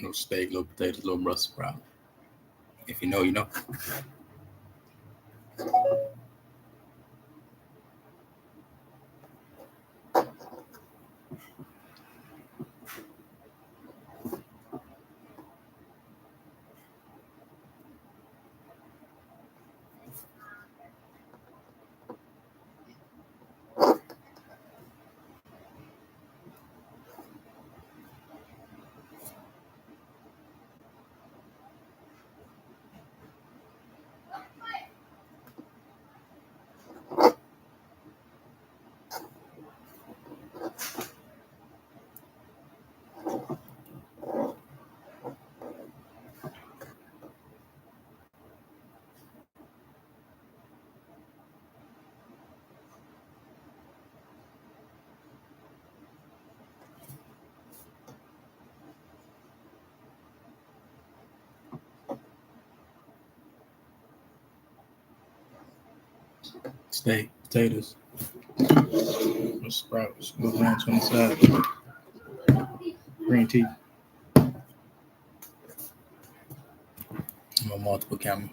little steak, little potatoes, little Brussels sprout. If you know, you know. Steak, potatoes, sprouts, little ranch on the side, green tea. I'm a multiple camera.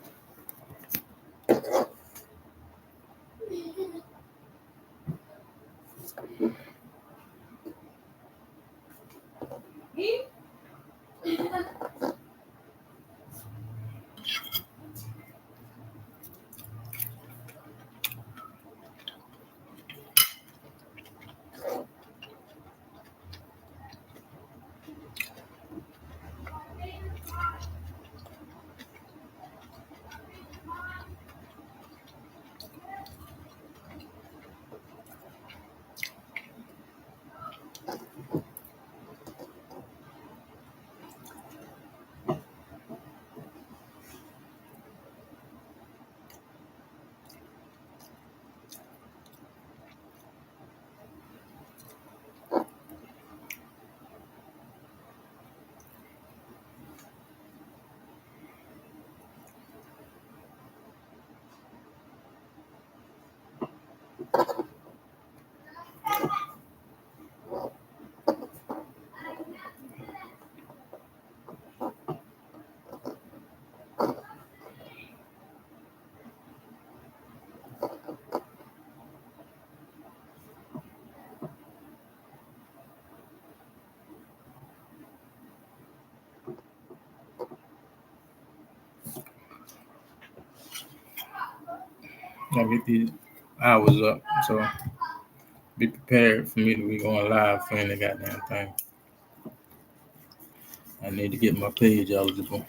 Gotta get these hours up, so be prepared for me to be going live for any goddamn thing. I need to get my page eligible.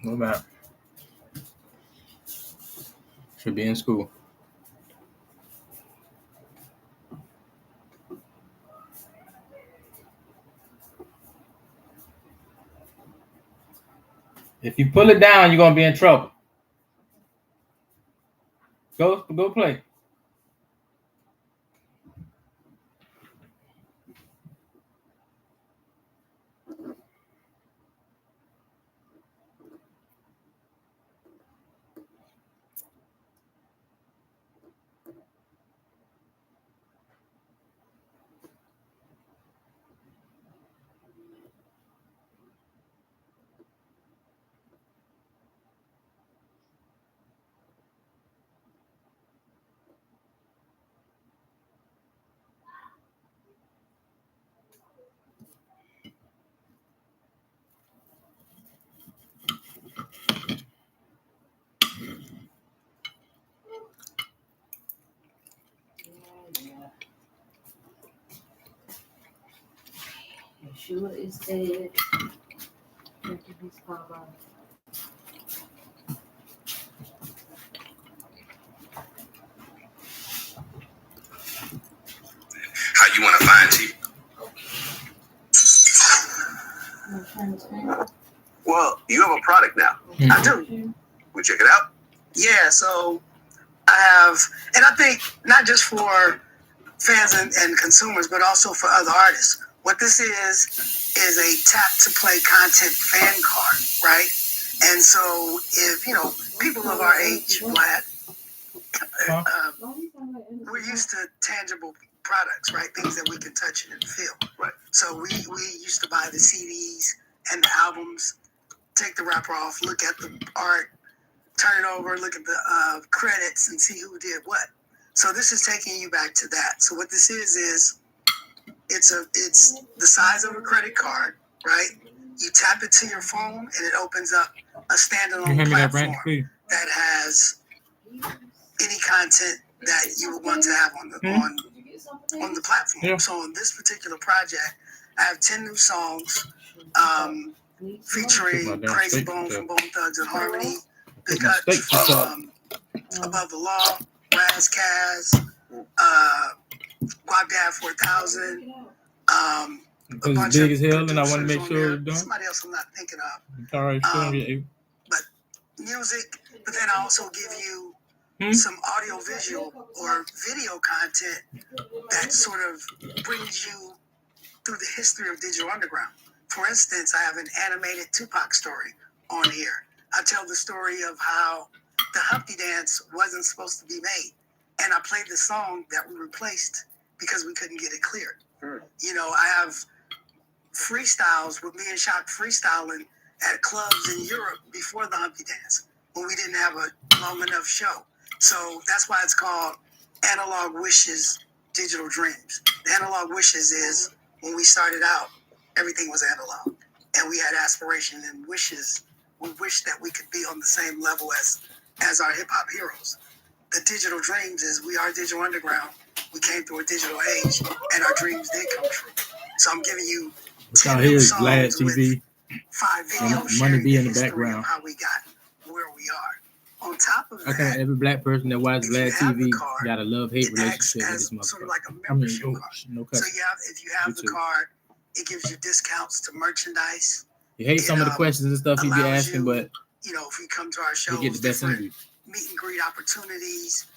What about? Should be in school. If you pull it down, you're gonna be in trouble. Go play. Joshua is dead. How you want to find you? Well, you have a product now. Mm-hmm. I do. We check it out. Yeah, so I have, and I think not just for fans and consumers, but also for other artists. What this is a tap to play content fan card, right? And so if, people of our age, Vlad, we're used to tangible products, right? Things that we can touch and feel. Right. So we used to buy the CDs and the albums, take the wrapper off, look at the art, turn it over, look at the credits and see who did what. So this is taking you back to that. So what this is it's the size of a credit card, right? You tap it to your phone and it opens up a standalone platform that has any content that you would want to have on the platform. Yeah. So on this particular project, I have 10 new songs featuring Crazy Bone from Bone Thugs and Harmony, Big Hutch from Above the Law, Raz Kaz, Guap 4000, It's big as hell, and I want to make sure it's done. Somebody else I'm not thinking of. All right, but music, but then I also give you some audio visual or video content that sort of brings you through the history of Digital Underground. For instance, I have an animated Tupac story on here. I tell the story of how the Humpty Dance wasn't supposed to be made. And I played the song that we replaced because we couldn't get it cleared. I have freestyles with me and Shock freestyling at clubs in Europe before the Humpty Dance when we didn't have a long enough show. So that's why it's called Analog Wishes, Digital Dreams. The Analog Wishes is when we started out, everything was analog. And we had aspiration and wishes. We wished that we could be on the same level as our hip-hop heroes. The Digital Dreams is we are Digital Underground. We came through a digital age, and our dreams did come true. So I'm giving you 10 new songs with 5 videos Money be in the history background. Of how we got where we are. On top of I think every black person that watches Vlad TV got a love-hate relationship with this motherfucker. Sort of like a membership card. So if you have the card, it gives you discounts to merchandise. You hate some of the questions and stuff you be asking, but if you come to our show, you get the best interview. Meet and greet opportunities.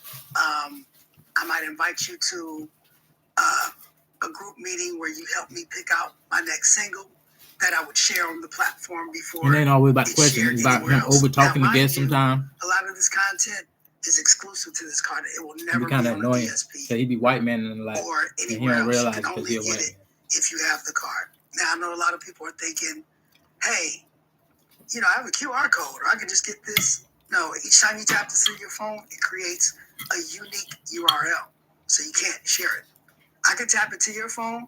I might invite you to a group meeting where you help me pick out my next single that I would share on the platform before. It ain't always about the question. It's about him over talking to guests sometimes. A lot of this content is exclusive to this card. It will never be kind on of annoying. the DSP. So he be white man in the life, or and he anywhere don't else. realize You can because only he a get white it man. if you have the card. Now I know a lot of people are thinking, hey, I have a QR code, or I can just get this. No, each time you tap this through your phone, it creates a unique URL, so you can't share it. I can tap it to your phone,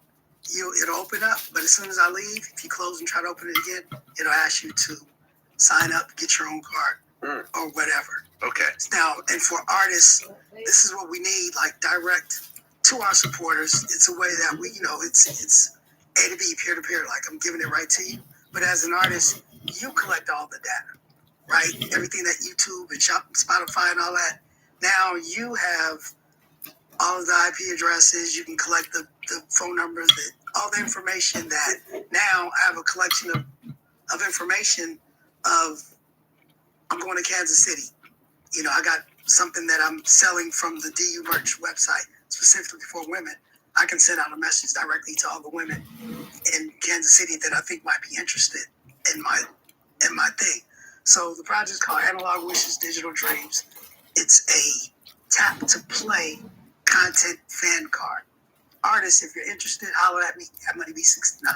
it'll open up, but as soon as I leave, if you close and try to open it again, it'll ask you to sign up, get your own card, or whatever. Okay. Now, and for artists, this is what we need, like direct to our supporters. It's a way that we, it's A to B, peer to peer, like I'm giving it right to you. But as an artist, you collect all the data, right? Everything that YouTube and Spotify and all that. Now you have all of the IP addresses. You can collect the phone numbers, all the information that now I have a collection of information of I'm going to Kansas City. I got something that I'm selling from the DU Merch website specifically for women. I can send out a message directly to all the women in Kansas City that I think might be interested in my thing. So the project's called Analog Wishes, Digital Dreams. It's a tap to play content fan card. Artists, if you're interested, holler at me at MoneyB69.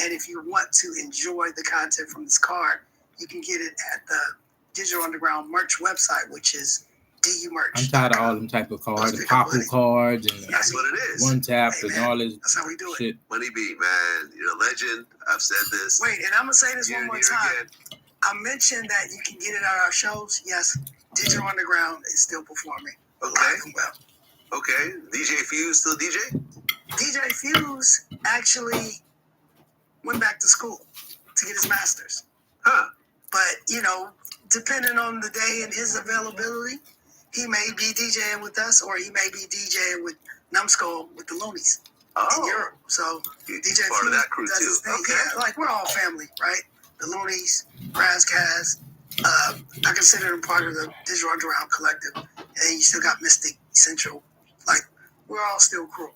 And if you want to enjoy the content from this card, you can get it at the Digital Underground merch website, which is DU Merch. I'm tired of all them type of cards, the Popple cards, and that's what it is. One tap and all this. That's how we do shit. It. Money B, man, you're a legend. I've said this. Wait, and I'm gonna say this one more time. Again. I mentioned that you can get it at our shows. Yes, Digital Underground is still performing. Okay. Live and well. Okay. DJ Fuse still DJ? DJ Fuse actually went back to school to get his master's. Huh. But, you know, depending on the day and his availability, he may be DJing with us or he may be DJing with Numbskull with the Loonies in Europe. So He's DJ part of Fuse that crew does too. his thing. Okay. Yeah, like we're all family, right? The Loonies, Razzcast. I consider him part of the Digital Underground Collective. And you still got Mystic, Essential. Like, we're all still crew.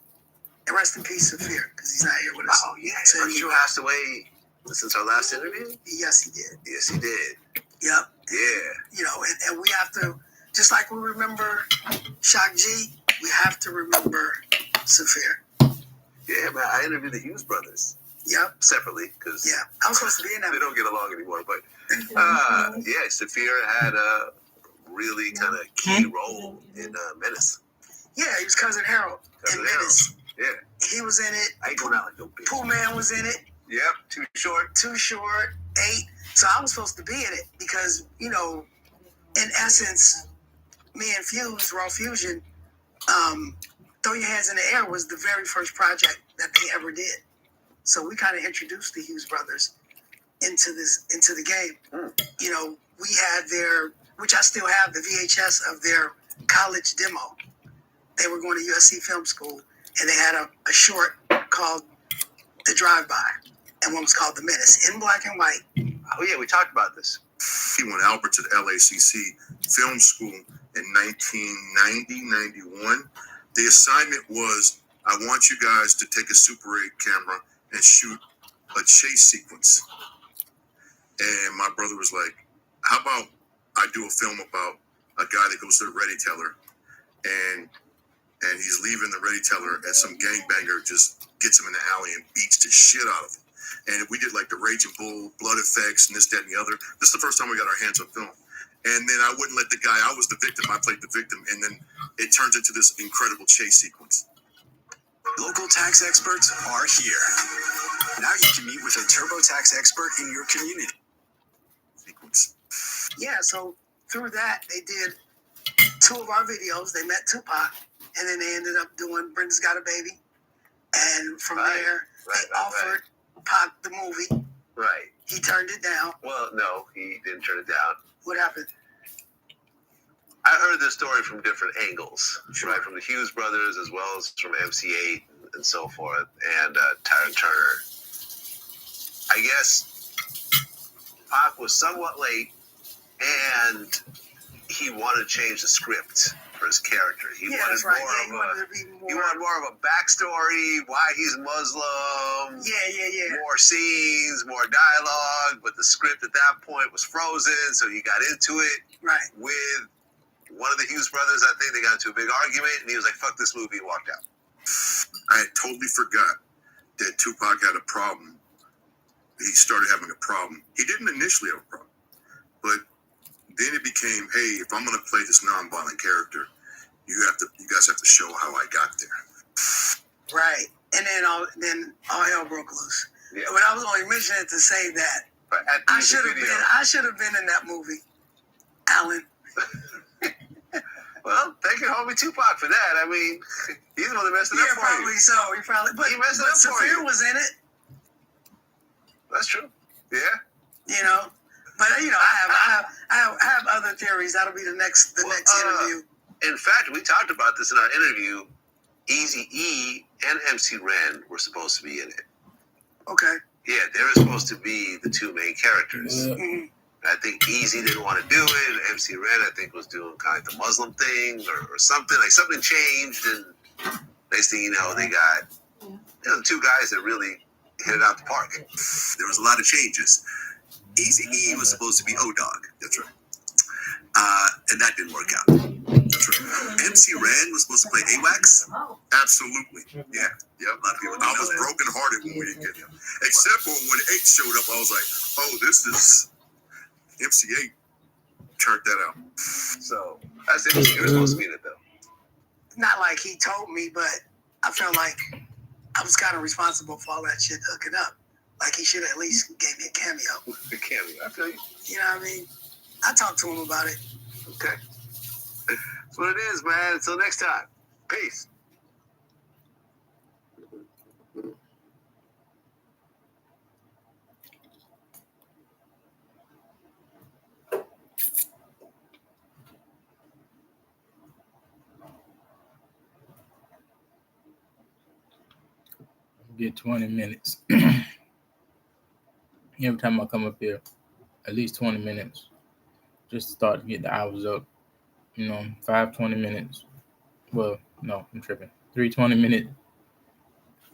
And rest in peace, Saphir, because he's not here with us. Oh, yeah. So He passed away since our last interview? Yes, he did. Yes, he did. Yep. Yeah. You know, and we have to, just like we remember Shock G, we have to remember Saphir. Yeah, man. I interviewed the Hughes brothers. Yep. Separately, because I was supposed to be in that. They don't get along anymore. But yeah, Saphir had a really kind of key role in Menace. Yeah, he was Cousin Harold in Menace. Yeah. He was in it. I ain't going out like no bitch. Pooh Man was in it. Yep, Too Short. Too Short, 8. So I was supposed to be in it because, you know, in essence, me and Fuse, Raw Fusion, Throw Your Hands in the Air was the very first project that they ever did. So we kind of introduced the Hughes brothers into the game. You know, we had their, which I still have the VHS of their college demo. They were going to USC Film School, and they had a short called The Drive-By, and one was called The Menace, in black and white. Oh yeah, we talked about this. He went Albert to the LACC Film School in 1990-91. The assignment was, I want you guys to take a Super 8 camera and shoot a chase sequence. And my brother was like, how about I do a film about a guy that goes to the Ready Teller and he's leaving the Ready Teller and some gangbanger just gets him in the alley and beats the shit out of him. And we did like the Raging Bull, blood effects, and this, that, and the other. This is the first time we got our hands on film. And then I wouldn't let the guy, I was the victim, I played the victim. And then it turns into this incredible chase sequence. Local tax experts are here. Now you can meet with a TurboTax expert in your community. Sequence. Yeah, so through that, they did 2 of our videos. They met Tupac, and then they ended up doing Brenda's Got a Baby. And from there, they offered Pac the movie. Right. He turned it down. Well, no, he didn't turn it down. What happened? I heard this story from different angles, right? From the Hughes brothers as well as from MC8 and so forth, and Tyrone Turner. I guess Pac was somewhat late, and he wanted to change the script for his character. He wanted more of a backstory, why he's Muslim. Yeah. More scenes, more dialogue, but the script at that point was frozen, so he got into it with one of the Hughes brothers. I think they got into a big argument, and he was like, fuck this movie, and walked out. I had totally forgot that Tupac had a problem. He started having a problem. He didn't initially have a problem, but then it became, hey, if I'm going to play this nonviolent character, you guys have to show how I got there. Right. And then all hell broke loose. Yeah. But I was only mentioning it to say that I should have been in that movie, Alan. Well, thank you, homie Tupac, for that. I mean, he's the one that messed it up for probably you. so. But He messed it up for you. Saphir was in it. That's true. Yeah. You know, but you know, I have other theories. That'll be the next interview. In fact, we talked about this in our interview. Eazy-E and MC Ren were supposed to be in it. Okay. Yeah, they were supposed to be the 2 main characters. Yeah. Mm-hmm. I think Eazy didn't want to do it. And MC Ren, I think, was doing kind of the Muslim thing or something. Like something changed, and next thing you know, they got the 2 guys that really hit it out the park. There was a lot of changes. Eazy-E was supposed to be O-Dog. That's right. And that didn't work out. That's right. MC Ren was supposed to play AWACS. Absolutely. Yeah. A lot of people. I was brokenhearted when we didn't get him. Except for when 8 showed up, I was like, oh, this is MC8. Turned that out. So that's interesting. He was supposed to be in it, though. Not like he told me, but I felt like I was kind of responsible for all that shit hooking up. Like he should have at least gave me a cameo. The cameo. I feel you. You know what I mean? I talked to him about it. Okay. That's what it is, man. Until next time. Peace. get 20 minutes. Every time I come up here, at least 20 minutes. Just to start to get the hours up. 20 minutes. Well, no, I'm tripping. 3 20-minute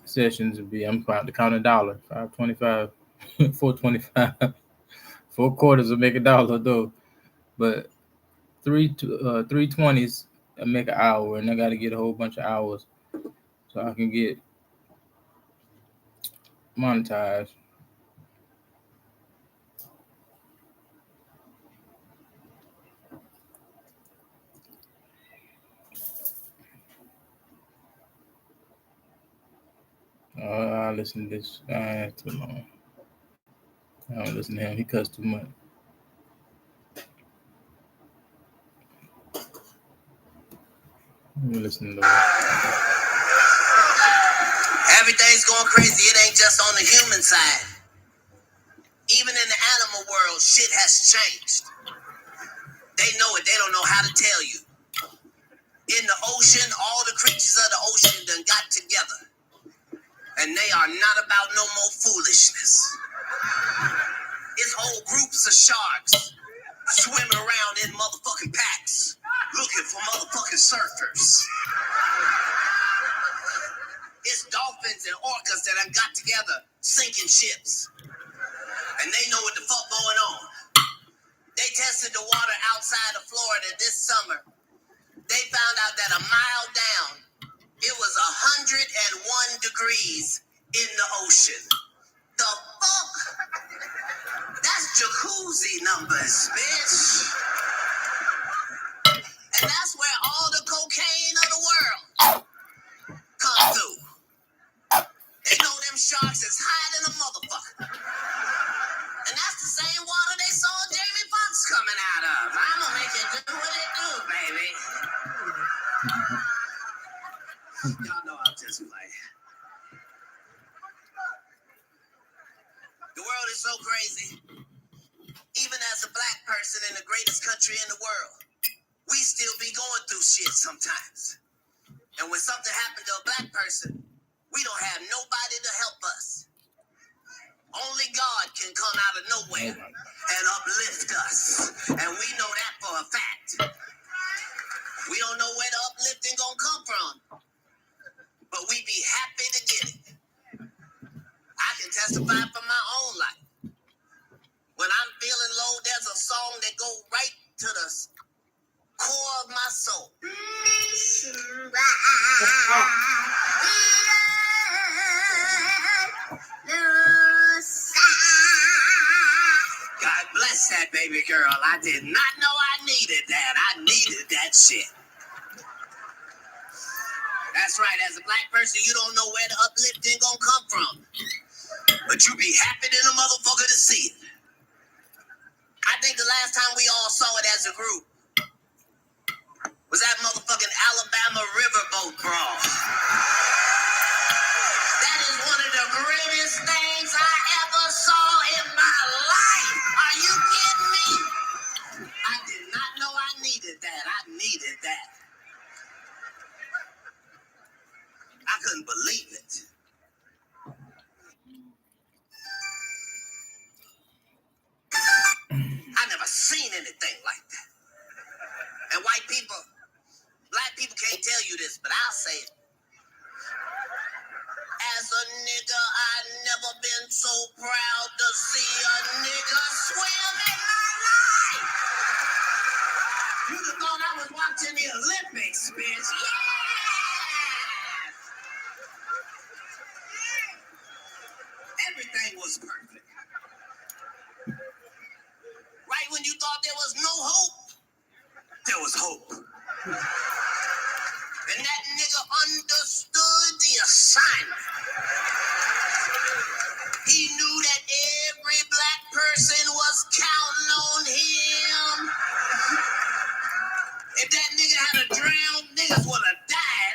sessions would be, I'm about to count $1. 5.25, 4.25. 4 quarters will make $1 though. But 320s make an hour, and I got to get a whole bunch of hours so I can get monetized. I listen to this. Too long. I don't listen to him. He cuss too much. Let me listen to Everything's going crazy. It ain't just on the human side. Even in the animal world, shit has changed. They know it. They don't know how to tell you. In the ocean, all the creatures of the ocean done got together. And they are not about no more foolishness. It's whole groups of sharks swimming around in motherfucking packs looking for motherfucking surfers. It's dolphins and orcas that done got together sinking ships. And they know what the fuck going on. They tested the water outside of Florida this summer. They found out that a mile down, it was 101 degrees in the ocean. The fuck? That's jacuzzi numbers, bitch. And that's where all the cocaine of the world come through. They know them sharks is higher than a motherfucker. And that's the same water they saw Jamie Foxx coming out of. I'm gonna make it do what it do, baby. Y'all know I'm just playing. The world is so crazy. Even as a black person in the greatest country in the world, we still be going through shit sometimes. And when something happened to a black person, we don't have nobody to help us. Only God can come out of nowhere and uplift us. And we know that for a fact. We don't know where the uplifting gonna come from, but we be happy to get it. I can testify from my own life. When I'm feeling low, there's a song that go right to the core of my soul. God bless that baby girl. I did not know I needed that. I needed that shit. That's right. As a black person, you don't know where the uplifting gonna come from. But you be happy than a motherfucker to see it. I think the last time we all saw it as a group was that motherfucking Alabama riverboat brawl. That is one of the greatest things I ever saw in my life. Are you kidding me? I did not know I needed that. I needed that. I couldn't believe it. I never seen anything like that. And white people, black people can't tell you this, but I'll say it. As a nigga, I never been so proud to see a nigga swim in my life. You'd have thought I was watching the Olympics, bitch. Yeah! Everything was perfect. Right when you thought there was no hope, there was hope. And that nigga understood the assignment. He knew that every black person was counting on him. If that nigga had a drowned, niggas would have died.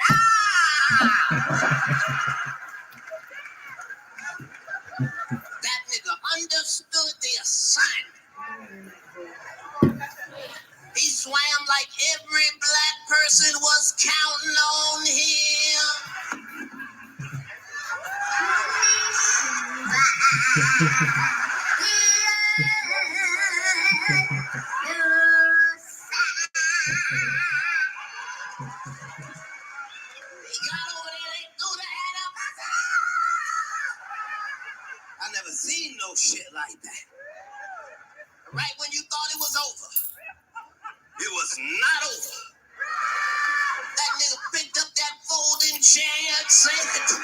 That nigga understood the assignment. He swam like every black person was counting on him. I never seen no shit like that. Right when you thought it was over, it was not over. That nigga picked up that folding chair and said,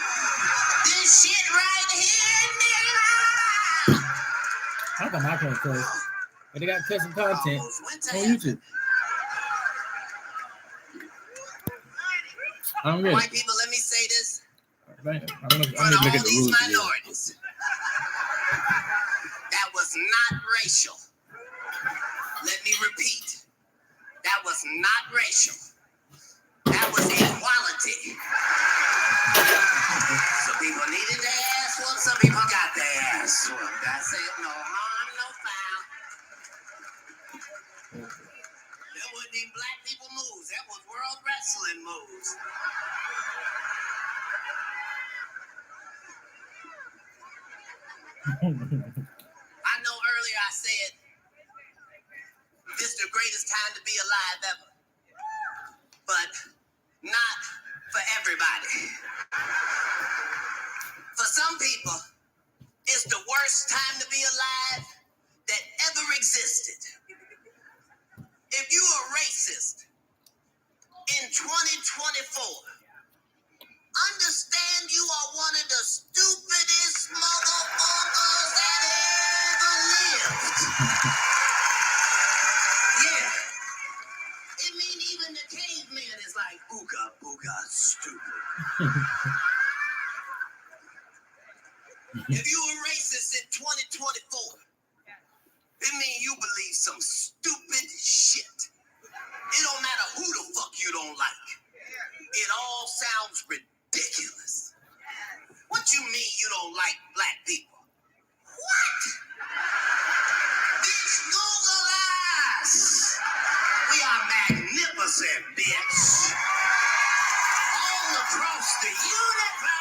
"This shit right here, nigga." How come I can't cuss? But they got custom content Almost went to on heaven. YouTube. I'm ready. White people, let me say this I in need front to of look all at the these rules. Again. minorities. That was not racial. Let me repeat. That was not racial. That was equality. Some people needed their ass whooped, some people got their ass whooped. I said no harm, no foul. That wasn't even black people moves. That was world wrestling moves. I know earlier I said this is the greatest time to be alive ever. But not for everybody. For some people, it's the worst time to be alive that ever existed. If you are racist in 2024, understand you are one of the stupidest motherfuckers that ever lived. Yeah. It mean even the caveman is like, booga, booga, stupid. If you a racist in 2024, it mean you believe some stupid shit. It don't matter who the fuck you don't like. It all sounds ridiculous. What you mean you don't like black people? What? Bitch, Google us. We are magnificent, bitch. All across the universe.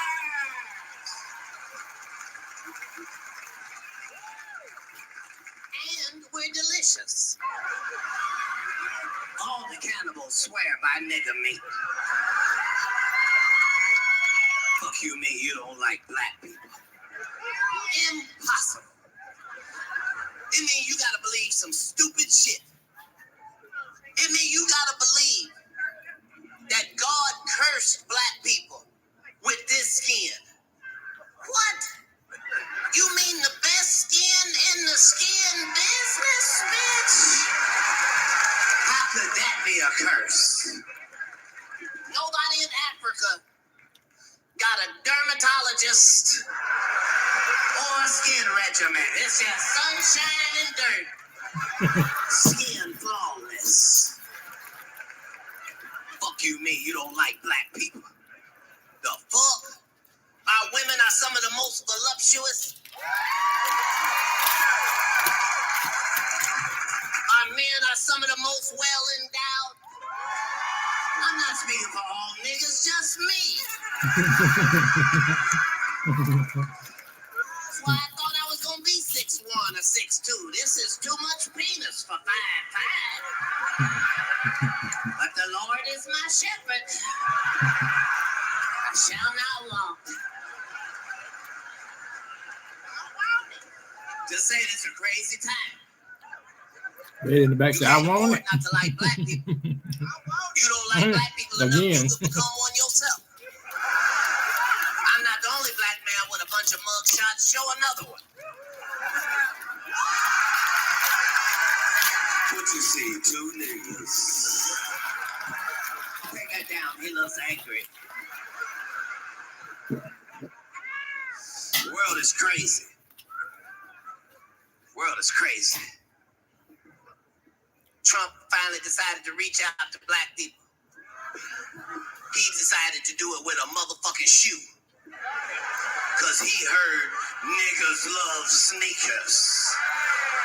And we're delicious. All the cannibals swear by nigga meat. Fuck you mean you don't like black people? Impossible. It mean you gotta believe some stupid shit. It mean you gotta believe that God cursed black people with this skin. What? You mean the best skin in the skin business, bitch? How could that be a curse? Nobody in Africa got a dermatologist or a skin regimen. It's just sunshine and dirt. Skin flawless. Fuck you mean you don't like black people? The fuck? Our women are some of the most voluptuous. Our men are some of the most well endowed. I'm not speaking for all niggas, just me. That's why I thought I was gonna be 6'1" or 6'2". This is too much penis for 5'5". But the Lord is my shepherd. I shall not want. Just saying it's a crazy time. Red in the back You said, I can't want afford it. not to like black people. You don't like black people enough, you Again. could become one yourself. I'm not the only black man with a bunch of mug shots. Show another one. What you see, two niggas. Take that down. He looks angry. The world is crazy. The world is crazy. Trump finally decided to reach out to black people. He decided to do it with a motherfucking shoe. Because he heard niggas love sneakers.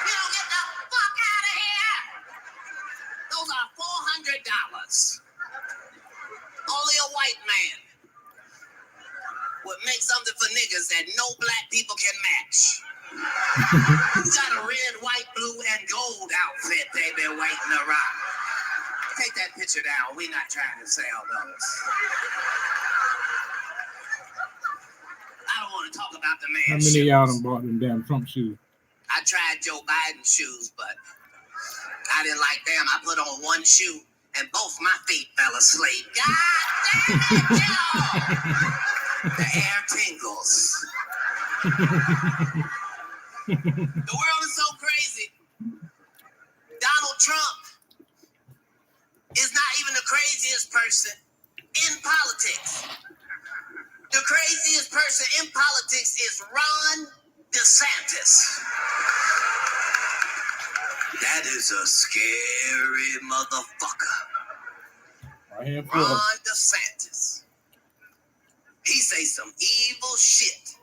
You don't get the fuck out of here! Those are $400. Only a white man would make something for niggas that no black people can match. You got a red, white, blue, and gold outfit they been waiting to rock. Take that picture down. We're not trying to sell those. I don't want to talk about the man's How many of y'all done bought them damn Trump shoes? I tried Joe Biden's shoes, but I didn't like them. I put on one shoe, and both my feet fell asleep. God damn it, Joe! The air tingles. The world is so crazy. Donald Trump is not even the craziest person in politics. The craziest person in politics is Ron DeSantis. That is a scary motherfucker. Right here in Florida. Ron DeSantis. He say some evil shit.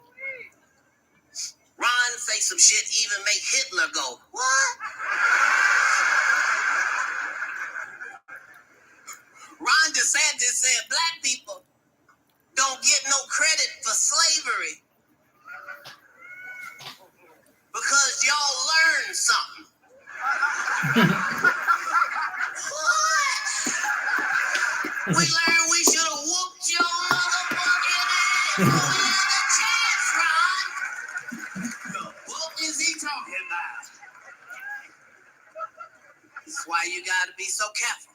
Ron say some shit even make Hitler go, what? Ron DeSantis said black people don't get no credit for slavery because y'all learned something. What? We learned we should have whooped your motherfucking ass when we had a chance, Ron. The fuck is he talking about? That's why you gotta be so careful.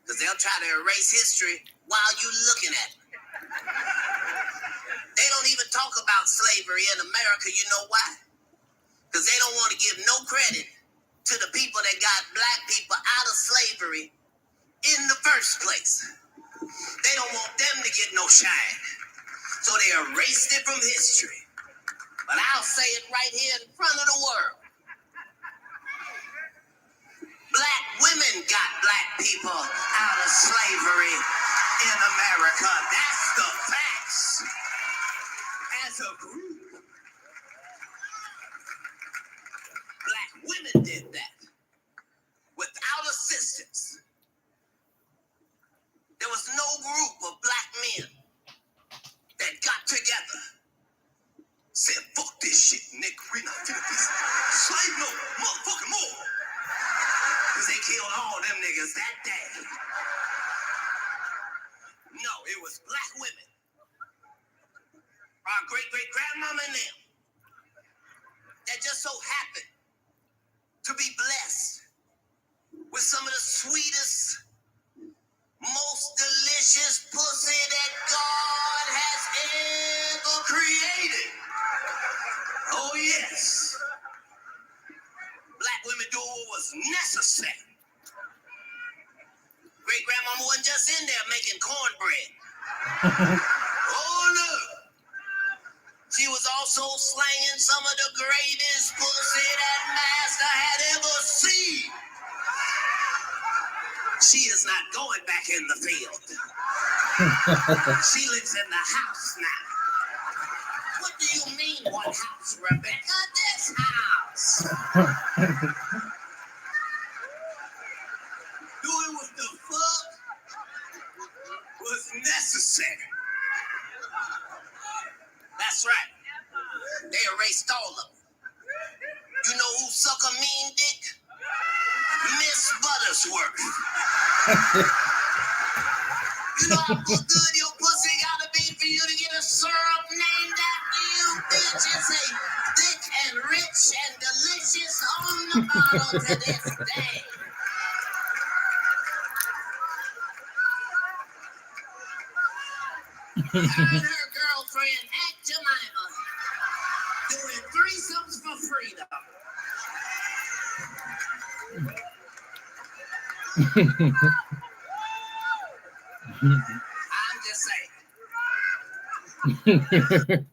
Because they'll try to erase history while you looking at it. They don't even talk about slavery in America. You know why? Because they don't want to give no credit to the people that got black people out of slavery in the first place. They don't want them to get no shine. So they erased it from history. But I'll say it right here in front of the world. Black women got black people out of slavery in America. That's the facts. As a group, black women did that without assistance. There was no group of black men that got together, said, fuck this shit, nigga. We not finna be slave no motherfucking more. Because they killed all them niggas that day. No, it was black women. Our great-great-grandmama and them. That just so happened to be blessed with some of the sweetest, most delicious pussy that God has ever created. Oh, yes. Black women do what was necessary. Great-grandmama wasn't just in there making cornbread. Oh, look. She was also slanging some of the greatest pussy that master had ever seen. She is not going back in the field. She lives in the house now. What do you mean, what house, Rebecca? This house. Doing what the fuck was necessary. That's right. They erased all of them. You know who suck a mean dick? Miss Buttersworth. You know how good your pussy gotta be for you to get a syrup named after you, bitch? It's a thick and rich and delicious on the bottle to this day. Her and her girlfriend, Aunt Jemima, doing threesomes for freedom. I'm just saying.